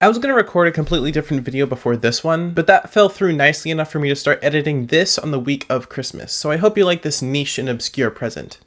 I was going to record a completely different video before this one, but that fell through nicely enough for me to start editing this on the week of Christmas, so I hope you like this niche and obscure present.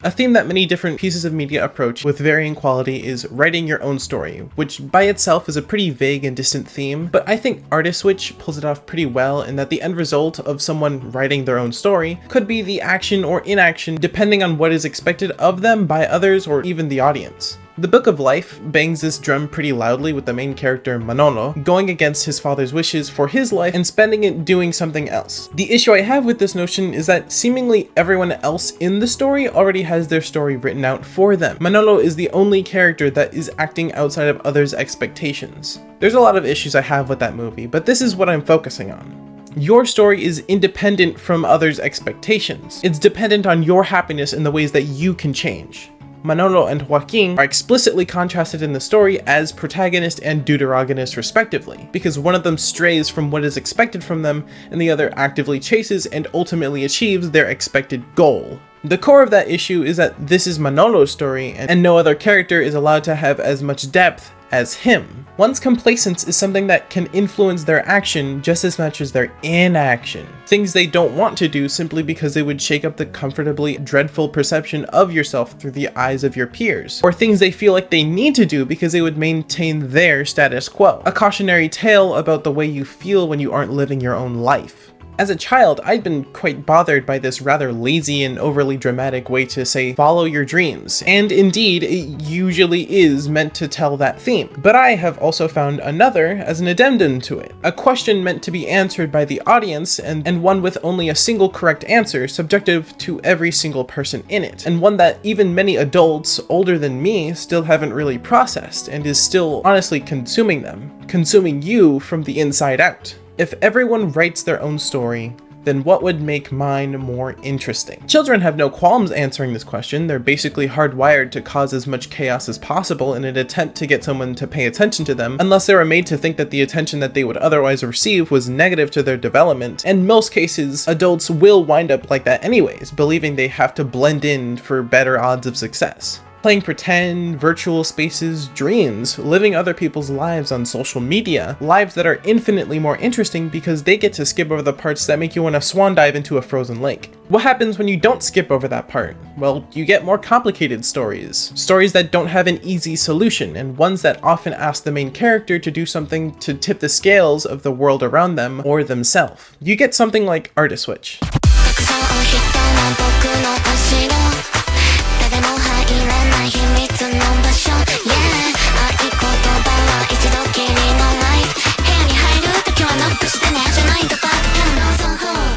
A theme that many different pieces of media approach with varying quality is writing your own story, which by itself is a pretty vague and distant theme, but I think Artiswitch pulls it off pretty well in that the end result of someone writing their own story could be the action or inaction depending on what is expected of them by others or even the audience. The Book of Life bangs this drum pretty loudly with the main character Manolo going against his father's wishes for his life and spending it doing something else. The issue I have with this notion is that seemingly everyone else in the story already has their story written out for them. Manolo is the only character that is acting outside of others' expectations. There's a lot of issues I have with that movie, but this is what I'm focusing on. Your story is independent from others' expectations. It's dependent on your happiness in the ways that you can change. Manolo and Joaquin are explicitly contrasted in the story as protagonist and deuteragonist respectively, because one of them strays from what is expected from them and the other actively chases and ultimately achieves their expected goal. The core of that issue is that this is Manolo's story and no other character is allowed to have as much depth as him. One's complacence is something that can influence their action just as much as their inaction. Things they don't want to do simply because they would shake up the comfortably dreadful perception of yourself through the eyes of your peers. Or things they feel like they need to do because they would maintain their status quo. A cautionary tale about the way you feel when you aren't living your own life. As a child, I'd been quite bothered by this rather lazy and overly dramatic way to say, follow your dreams. And indeed, it usually is meant to tell that theme. But I have also found another as an addendum to it. A question meant to be answered by the audience and one with only a single correct answer, subjective to every single person in it. And one that even many adults older than me still haven't really processed and is still honestly consuming them. Consuming you from the inside out. If everyone writes their own story, then what would make mine more interesting? Children have no qualms answering this question. They're basically hardwired to cause as much chaos as possible in an attempt to get someone to pay attention to them, unless they were made to think that the attention that they would otherwise receive was negative to their development. In most cases, adults will wind up like that anyways, believing they have to blend in for better odds of success. Playing pretend, virtual spaces, dreams, living other people's lives on social media, lives that are infinitely more interesting because they get to skip over the parts that make you want to swan dive into a frozen lake. What happens when you don't skip over that part? Well, you get more complicated stories. Stories that don't have an easy solution, and ones that often ask the main character to do something to tip the scales of the world around them or themselves. You get something like Artiswitch.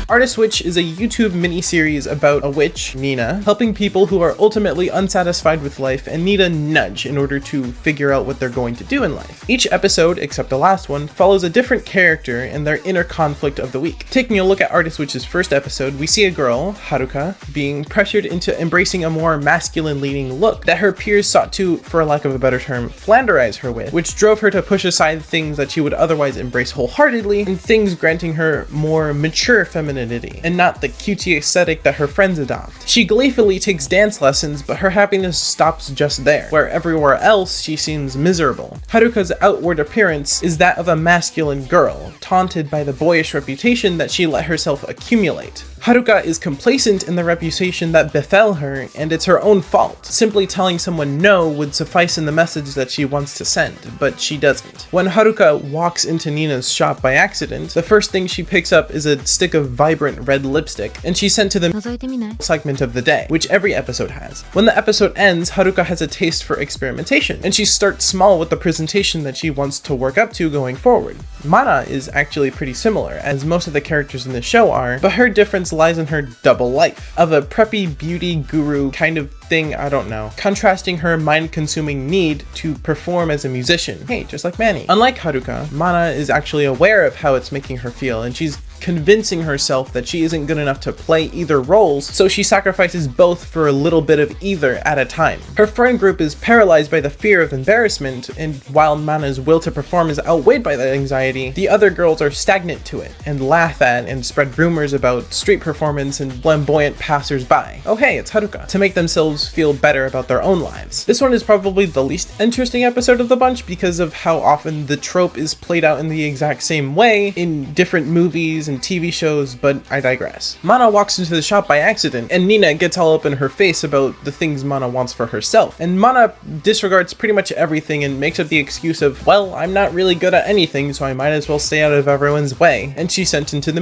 Artiswitch is a YouTube mini-series about a witch, Nina, helping people who are ultimately unsatisfied with life and need a nudge in order to figure out what they're going to do in life. Each episode, except the last one, follows a different character and their inner conflict of the week. Taking a look at Artiswitch's first episode, we see a girl, Haruka, being pressured into embracing a more masculine-leaning look that her peers sought to, for lack of a better term, flanderize her with, which drove her to push aside things that she would otherwise embrace wholeheartedly and things granting her more mature femininity and not the cutesy aesthetic that her friends adopt. She gleefully takes dance lessons, but her happiness stops just there, where everywhere else she seems miserable. Haruka's outward appearance is that of a masculine girl, taunted by the boyish reputation that she let herself accumulate. Haruka is complacent in the reputation that befell her, and it's her own fault. Simply telling someone no would suffice in the message that she wants to send, but she doesn't. When Haruka walks into Nina's shop by accident, the first thing she picks up is a stick of vibrant red lipstick, and she's sent to the segment of the day, which every episode has. When the episode ends, Haruka has a taste for experimentation, and she starts small with the presentation that she wants to work up to going forward. Mana is actually pretty similar, as most of the characters in the show are, but her difference lies in her double life, of a preppy beauty guru kind of thing, I don't know, contrasting her mind-consuming need to perform as a musician. Hey, just like Manny. Unlike Haruka, Mana is actually aware of how it's making her feel, and she's convincing herself that she isn't good enough to play either roles, so she sacrifices both for a little bit of either at a time. Her friend group is paralyzed by the fear of embarrassment, and while Mana's will to perform is outweighed by that anxiety, the other girls are stagnant to it, and laugh at and spread rumors about street performance and flamboyant passers-by. Oh hey, it's Haruka, to make themselves feel better about their own lives. This one is probably the least interesting episode of the bunch because of how often the trope is played out in the exact same way in different movies and TV shows, but I digress. Mana walks into the shop by accident, and Nina gets all up in her face about the things Mana wants for herself, and Mana disregards pretty much everything and makes up the excuse of, well, I'm not really good at anything, so I might as well stay out of everyone's way, and she's sent into the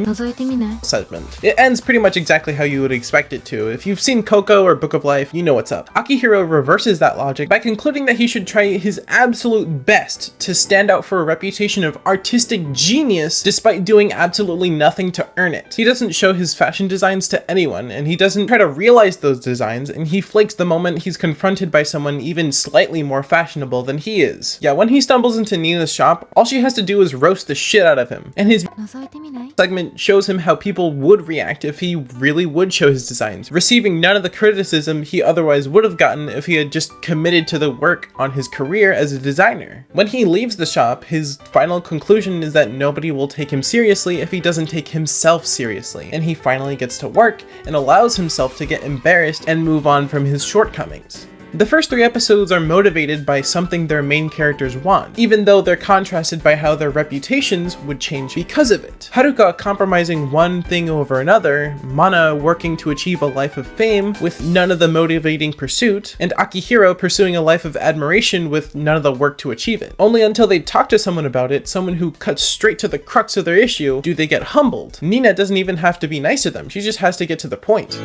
segment. It ends pretty much exactly how you would expect it to. If you've seen Coco or Book of Life, you know what's up. Akihiro reverses that logic by concluding that he should try his absolute best to stand out for a reputation of artistic genius despite doing absolutely nothing to earn it. He doesn't show his fashion designs to anyone, and he doesn't try to realize those designs, and he flakes the moment he's confronted by someone even slightly more fashionable than he is. Yeah, when he stumbles into Nina's shop, all she has to do is roast the shit out of him, and his segment shows him how people would react if he really would show his designs, receiving none of the criticism he otherwise would have gotten if he had just committed to the work on his career as a designer. When he leaves the shop, his final conclusion is that nobody will take him seriously if he doesn't take himself seriously, and he finally gets to work and allows himself to get embarrassed and move on from his shortcomings. The first 3 episodes are motivated by something their main characters want, even though they're contrasted by how their reputations would change because of it. Haruka compromising one thing over another, Mana working to achieve a life of fame with none of the motivating pursuit, and Akihiro pursuing a life of admiration with none of the work to achieve it. Only until they talk to someone about it, someone who cuts straight to the crux of their issue, do they get humbled. Nina doesn't even have to be nice to them, she just has to get to the point.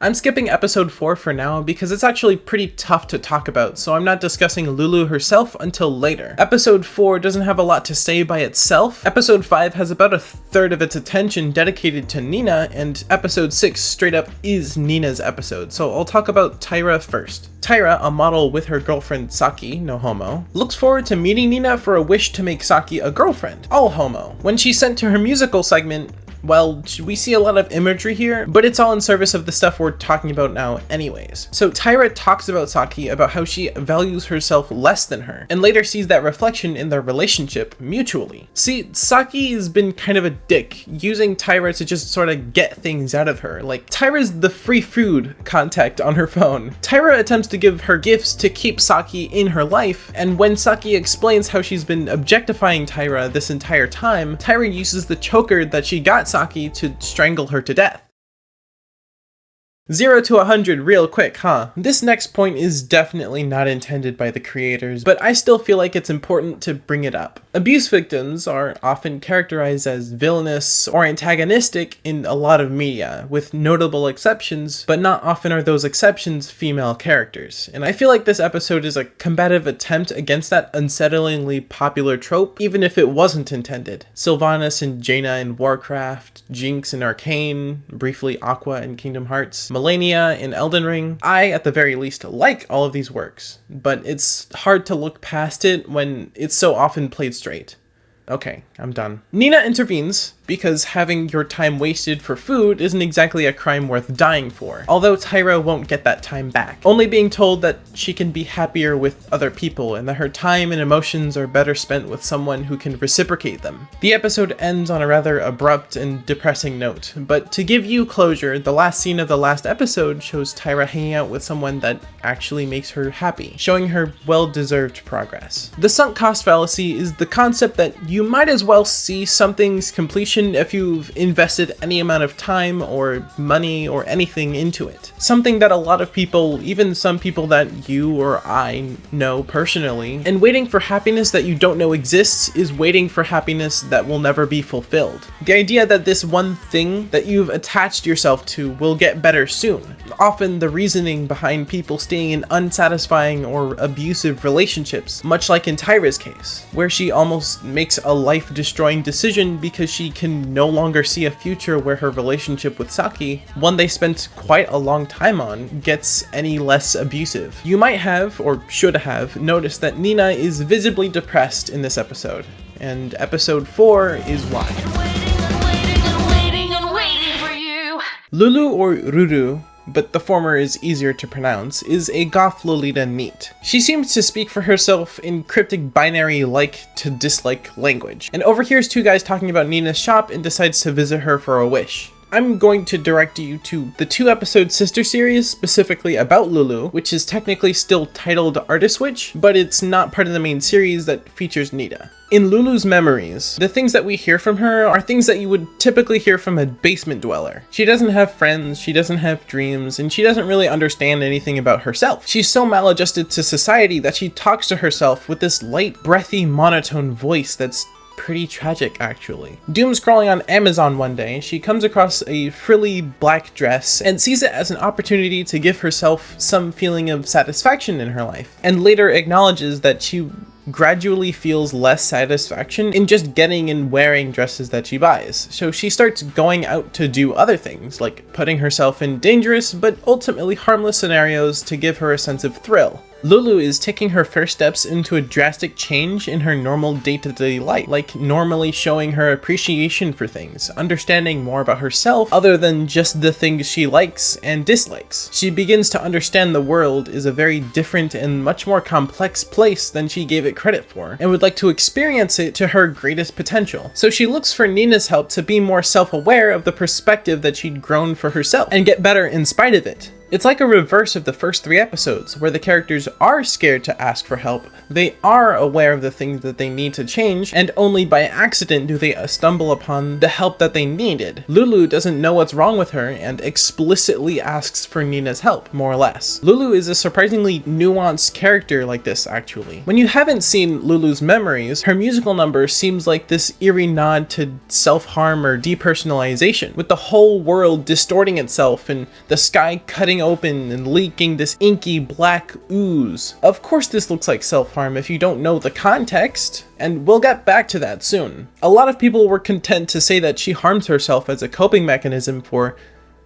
I'm skipping episode 4 for now because it's actually pretty tough to talk about, so I'm not discussing Lulu herself until later. Episode 4 doesn't have a lot to say by itself. Episode 5 has about 1/3 of its attention dedicated to Nina, and episode 6 straight up is Nina's episode, so I'll talk about Taira first. Taira, a model with her girlfriend Saki, no homo, looks forward to meeting Nina for a wish to make Saki a girlfriend, all homo. When she's sent to her musical segment, well, we see a lot of imagery here, but it's all in service of the stuff we're talking about now anyways. So Taira talks about Saki about how she values herself less than her, and later sees that reflection in their relationship mutually. See, Saki has been kind of a dick, using Taira to just sort of get things out of her. Like, Taira's the free food contact on her phone. Taira attempts to give her gifts to keep Saki in her life, and when Saki explains how she's been objectifying Taira this entire time, Taira uses the choker that she got Saki to strangle her to death. 0 to 100 real quick, huh? This next point is definitely not intended by the creators, but I still feel like it's important to bring it up. Abuse victims are often characterized as villainous or antagonistic in a lot of media, with notable exceptions, but not often are those exceptions female characters. And I feel like this episode is a combative attempt against that unsettlingly popular trope, even if it wasn't intended. Sylvanas and Jaina in Warcraft, Jinx in Arcane, briefly Aqua in Kingdom Hearts, Melania in Elden Ring. I, at the very least, like all of these works, but it's hard to look past it when it's so often played straight. Okay, I'm done. Nina intervenes because having your time wasted for food isn't exactly a crime worth dying for, although Taira won't get that time back, only being told that she can be happier with other people and that her time and emotions are better spent with someone who can reciprocate them. The episode ends on a rather abrupt and depressing note, but to give you closure, the last scene of the last episode shows Taira hanging out with someone that actually makes her happy, showing her well-deserved progress. The sunk cost fallacy is the concept that you might as well see something's completion if you've invested any amount of time or money or anything into it. Something that a lot of people, even some people that you or I know personally, and waiting for happiness that you don't know exists is waiting for happiness that will never be fulfilled. The idea that this one thing that you've attached yourself to will get better soon. Often the reasoning behind people staying in unsatisfying or abusive relationships, much like in Taira's case, where she almost makes a life-destroying decision because she can can no longer see a future where her relationship with Saki, one they spent quite a long time on, gets any less abusive. You might have, or should have, noticed that Nina is visibly depressed in this episode, and episode 4 is why. Lulu, or Ruru, but the former is easier to pronounce, is a goth Lolita NEET. She seems to speak for herself in cryptic binary like to dislike language, and overhears two guys talking about Nina's shop and decides to visit her for a wish. I'm going to direct you to the 2-episode sister series specifically about Lulu, which is technically still titled Artiswitch, but it's not part of the main series that features Nita. In Lulu's memories, the things that we hear from her are things that you would typically hear from a basement dweller. She doesn't have friends, she doesn't have dreams, and she doesn't really understand anything about herself. She's so maladjusted to society that she talks to herself with this light, breathy, monotone voice that's pretty tragic, actually. Doom scrolling on Amazon one day, she comes across a frilly black dress and sees it as an opportunity to give herself some feeling of satisfaction in her life, and later acknowledges that she gradually feels less satisfaction in just getting and wearing dresses that she buys. So she starts going out to do other things, like putting herself in dangerous but ultimately harmless scenarios to give her a sense of thrill. Lulu is taking her first steps into a drastic change in her normal day-to-day life, like normally showing her appreciation for things, understanding more about herself other than just the things she likes and dislikes. She begins to understand the world is a very different and much more complex place than she gave it credit for, and would like to experience it to her greatest potential. So she looks for Nina's help to be more self-aware of the perspective that she'd grown for herself, and get better in spite of it. It's like a reverse of the first 3 episodes, where the characters are scared to ask for help, they are aware of the things that they need to change, and only by accident do they stumble upon the help that they needed. Lulu doesn't know what's wrong with her, and explicitly asks for Nina's help, more or less. Lulu is a surprisingly nuanced character like this, actually. When you haven't seen Lulu's memories, her musical number seems like this eerie nod to self-harm or depersonalization, with the whole world distorting itself and the sky cutting open and leaking this inky black ooze. Of course this looks like self-harm if you don't know the context, and we'll get back to that soon. A lot of people were content to say that she harms herself as a coping mechanism for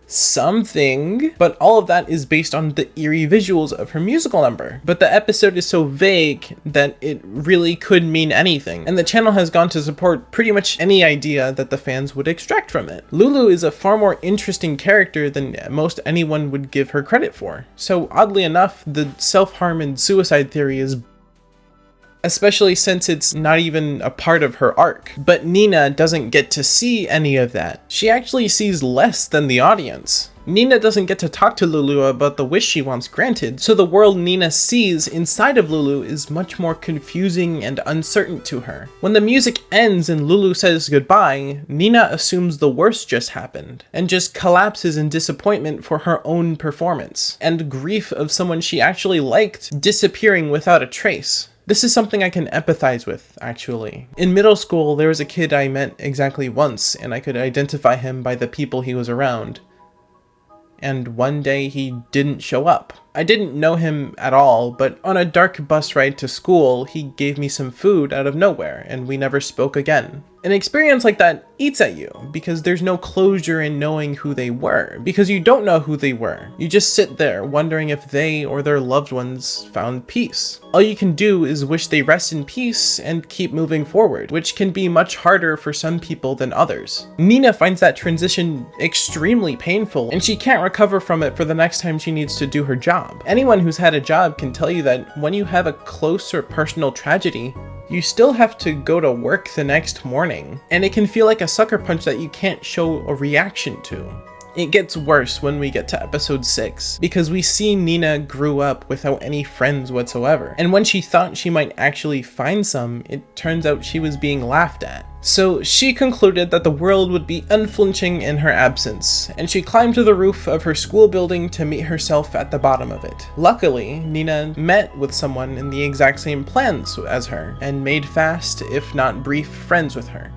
something, but all of that is based on the eerie visuals of her musical number. But the episode is so vague that it really could mean anything, and the channel has gone to support pretty much any idea that the fans would extract from it. Lulu is a far more interesting character than most anyone would give her credit for. So oddly enough, the self-harm and suicide theory is, especially since it's not even a part of her arc. But Nina doesn't get to see any of that. She actually sees less than the audience. Nina doesn't get to talk to Lulu about the wish she wants granted, so the world Nina sees inside of Lulu is much more confusing and uncertain to her. When the music ends and Lulu says goodbye, Nina assumes the worst just happened, and just collapses in disappointment for her own performance, and grief of someone she actually liked disappearing without a trace. This is something I can empathize with, actually. In middle school, there was a kid I met exactly once, and I could identify him by the people he was around. And one day he didn't show up. I didn't know him at all, but on a dark bus ride to school, he gave me some food out of nowhere, and we never spoke again. An experience like that eats at you, because there's no closure in knowing who they were, because you don't know who they were. You just sit there wondering if they or their loved ones found peace. All you can do is wish they rest in peace and keep moving forward, which can be much harder for some people than others. Nina finds that transition extremely painful, and she can't recover from it for the next time she needs to do her job. Anyone who's had a job can tell you that when you have a close or personal tragedy, you still have to go to work the next morning, and it can feel like a sucker punch that you can't show a reaction to. It gets worse when we get to episode 6, because we see Nina grew up without any friends whatsoever, and when she thought she might actually find some, it turns out she was being laughed at. So she concluded that the world would be unflinching in her absence, and she climbed to the roof of her school building to meet herself at the bottom of it. Luckily, Nina met with someone in the exact same plans as her, and made fast, if not brief, friends with her.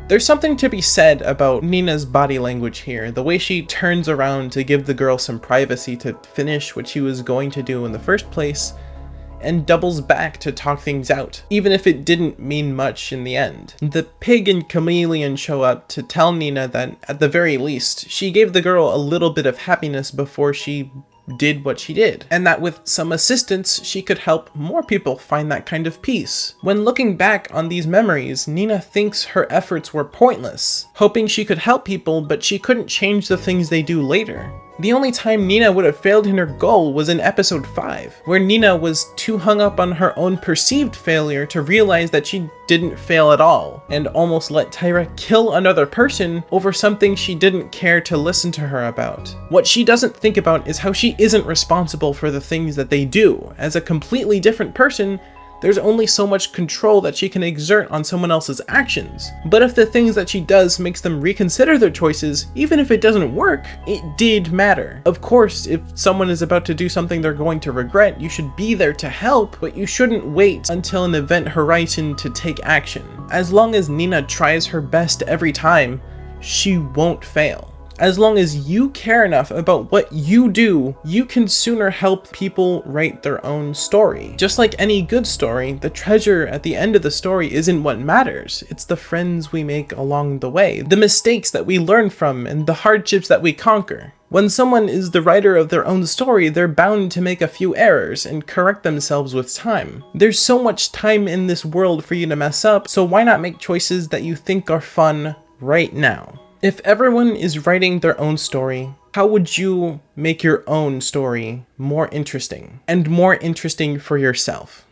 There's something to be said about Nina's body language here, the way she turns around to give the girl some privacy to finish what she was going to do in the first place, and doubles back to talk things out, even if it didn't mean much in the end. The pig and chameleon show up to tell Nina that, at the very least, she gave the girl a little bit of happiness before she did what she did, and that with some assistance, she could help more people find that kind of peace. When looking back on these memories, Nina thinks her efforts were pointless, hoping she could help people, but she couldn't change the things they do later. The only time Nina would have failed in her goal was in episode 5, where Nina was too hung up on her own perceived failure to realize that she didn't fail at all, and almost let Taira kill another person over something she didn't care to listen to her about. What she doesn't think about is how she isn't responsible for the things that they do. As a completely different person, there's only so much control that she can exert on someone else's actions. But if the things that she does makes them reconsider their choices, even if it doesn't work, it did matter. Of course, if someone is about to do something they're going to regret, you should be there to help, but you shouldn't wait until an event horizon to take action. As long as Nina tries her best every time, she won't fail. As long as you care enough about what you do, you can sooner help people write their own story. Just like any good story, the treasure at the end of the story isn't what matters. It's the friends we make along the way, the mistakes that we learn from, and the hardships that we conquer. When someone is the writer of their own story, they're bound to make a few errors and correct themselves with time. There's so much time in this world for you to mess up, so why not make choices that you think are fun right now? If everyone is writing their own story, how would you make your own story more interesting and more interesting for yourself?